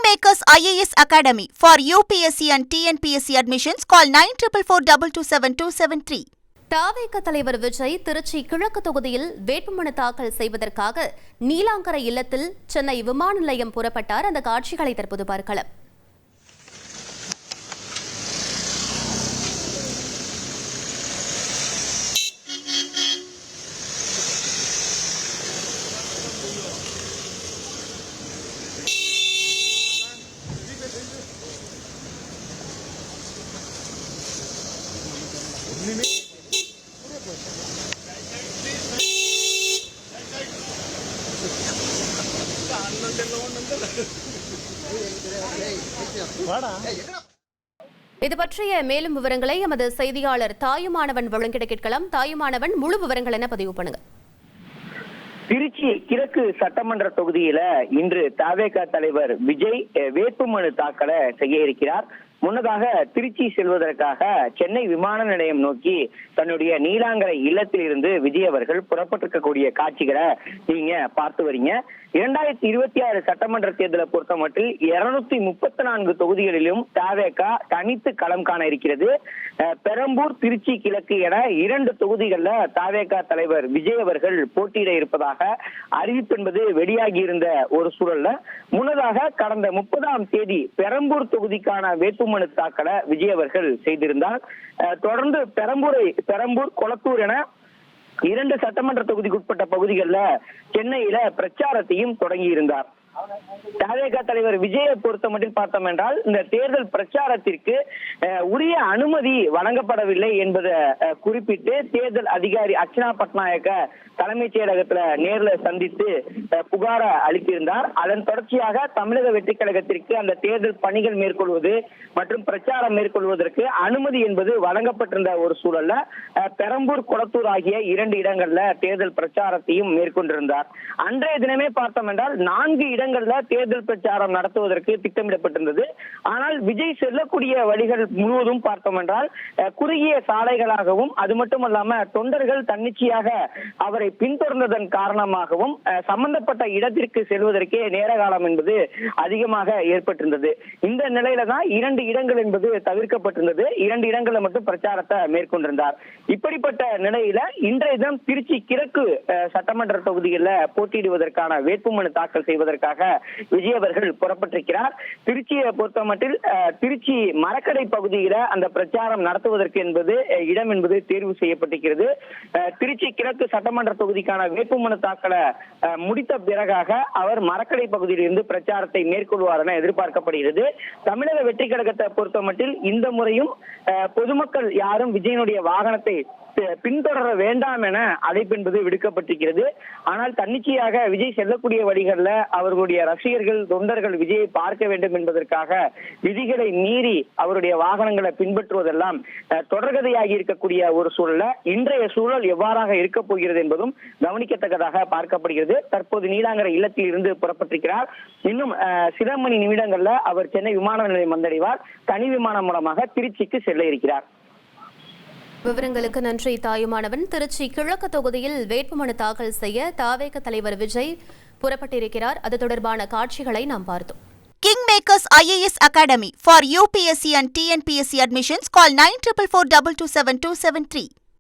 Kingmakers IAS Academy for UPSC and TNPSC admissions. Call 9442272273. தாவேக தலைவர் விஜய் திருச்சி கிழக்கு தொகுதியில் வேட்புமனு தாக்கல் செய்வதற்காக நீலாங்கரை இல்லத்தில் சென்னை விமான நிலையம் புறப்பட்டார். அந்த காட்சிகளை தற்போது பார்க்கலாம். இது பற்றிய மேலும் விவரங்களை எமது செய்தியாளர் தாயுமானவன் வழங்கிட கேட்கலாம். தாயுமானவன், முழு விவரங்கள் என்ன பதிவு பண்ணுங்க. திருச்சி கிழக்கு சட்டமன்ற தொகுதியில இன்று தவேக தலைவர் விஜய் வேட்புமனு தாக்கல செய்ய இருக்கிறார். முன்னதாக திருச்சி செல்வதற்காக சென்னை விமான நிலையம் நோக்கி தன்னுடைய நீலாங்கரை இல்லத்தில் இருந்து விஜய் அவர்கள் புறப்பட்டிருக்கக்கூடிய காட்சிகளை நீங்க பார்த்து வரீங்க. 2026 சட்டமன்ற தேர்தலை பொறுத்த மட்டில் 234 தொகுதிகளிலும் தவேக தனித்து களம் காண இருக்கிறது. பெரம்பூர், திருச்சி கிழக்கு என 2 தொகுதிகள்ல தவேக தலைவர் விஜய் அவர்கள் போட்டியிட இருப்பதாக அறிவிப்பு என்பது வெளியாகி இருந்த ஒரு சூழல்ல முன்னதாக கடந்த 30ஆம் தேதி பெரம்பூர் தொகுதிக்கான வேட்புமனு தாக்கல விஜய் அவர்கள் செய்திருந்தார். தொடர்ந்து பெரம்பூர், கொளத்தூர் என 2 சட்டமன்ற தொகுதிக்குட்பட்ட பகுதிகளில் சென்னையில பிரச்சாரத்தையும் தொடங்கி இருந்தார். தவேக தலைவர் விஜயை பொறுத்த மட்டும் பார்த்தோம் என்றால் இந்த தேர்தல் பிரச்சாரத்திற்கு உரிய அனுமதி வழங்கப்படவில்லை என்பதை குறிப்பிட்டு தேர்தல் அதிகாரி அர்ச்சனா பட்நாயக்க தலைமைச் செயலகத்துல நேரில் சந்தித்து புகார அளித்திருந்தார். அதன் தொடர்ச்சியாக தமிழக வெற்றிக் கழகத்திற்கு அந்த தேர்தல் பணிகள் மேற்கொள்வது மற்றும் பிரச்சாரம் மேற்கொள்வதற்கு அனுமதி என்பது வழங்கப்பட்டிருந்த ஒரு சூழல்ல பெரம்பூர், கொளத்தூர் ஆகிய 2 இடங்கள்ல தேர்தல் பிரச்சாரத்தையும் மேற்கொண்டிருந்தார். அன்றைய தினமே பார்த்தோம் என்றால் 4 இடங்கள்ல தேர்தல் பிரச்சாரம் நடத்துவதற்கு திட்டமிடப்பட்டிருந்தது. ஆனால் விஜய் செல்லக்கூடிய வழிகள் முழுவதும் பார்த்தோம் என்றால் குறுகிய சாலைகளாகவும் அது மட்டுமல்லாம தொண்டர்கள் தன்னிச்சையாக அவரை பின்தொடர்ந்ததன் காரணமாகவும் சம்பந்தப்பட்ட இடத்திற்கு செல்வதற்கே நேர காலம் என்பது அதிகமாக ஏற்பட்டிருந்தது. இந்த நிலையில தான் 2 இடங்கள் என்பது தவிர்க்கப்பட்டிருந்தது. 2 இடங்களில் மட்டும் பிரச்சாரத்தை மேற்கொண்டிருந்தார். இப்படிப்பட்ட நிலையில இன்றைய தினம் திருச்சி கிழக்கு சட்டமன்ற தொகுதியில் போட்டியிடுவதற்கான வேட்புமனு தாக்கல் செய்வதற்காக விஜய் அவர்கள் புறப்பட்டிருக்கிறார். திருச்சியை பொறுத்த மட்டில் திருச்சி மரக்கடை பகுதியில அந்த பிரச்சாரம் நடத்துவதற்கு என்பது இடம் என்பது தேர்வு செய்யப்பட்டிருக்கிறது. திருச்சி கிழக்கு சட்டமன்ற தொகுதிக்கான வேட்புமனு தாக்கலை முடித்த பிறகாக அவர் மரக்கடை பகுதியில் இருந்து பிரச்சாரத்தை மேற்கொள்வார் என எதிர்பார்க்கப்படுகிறது. தமிழக வெற்றிக் கழகத்தை பொறுத்த மட்டில் இந்த முறையும் பொதுமக்கள் யாரும் விஜயனுடைய வாகனத்தை பின்தொடர வேண்டாம் என அழைப்பு என்பது விடுக்கப்பட்டிருக்கிறது. ஆனால் தன்னிச்சையாக விஜய் செல்லக்கூடிய வழிகளில் அவர்களுடைய ரசிகர்கள், தொண்டர்கள் விஜயை பார்க்க வேண்டும் என்பதற்காக விதிகளை மீறி அவருடைய வாகனங்களை பின்பற்றுவதெல்லாம் தொடர்கதையாகி இருக்கக்கூடிய ஒரு சூழல்ல இன்றைய சூழல் எவ்வாறாக இருக்க போகிறது என்பதும் கவனிக்கத்தக்கதாக பார்க்கப்படுகிறது. தற்போது நீலாங்கரை இல்லத்தில் இருந்து புறப்பட்டிருக்கிறார். இன்னும் சில மணி நிமிடங்கள்ல அவர் சென்னை விமான நிலையம் வந்தடைவார். தனி விமானம் மூலமாக திருச்சிக்கு செல்ல இருக்கிறார். விவரங்களுக்கு நன்றி தாயுமானவன். திருச்சி கிழக்கு தொகுதியில் வேட்புமனு தாக்கல் செய்ய தாவேக தலைவர் விஜய் புறப்பட்டிருக்கிறார். அது தொடர்பான காட்சிகளை நாம் பார்த்தோம். Kingmakers IAS Academy for UPSC and TNPSC admissions. Call 9442272273.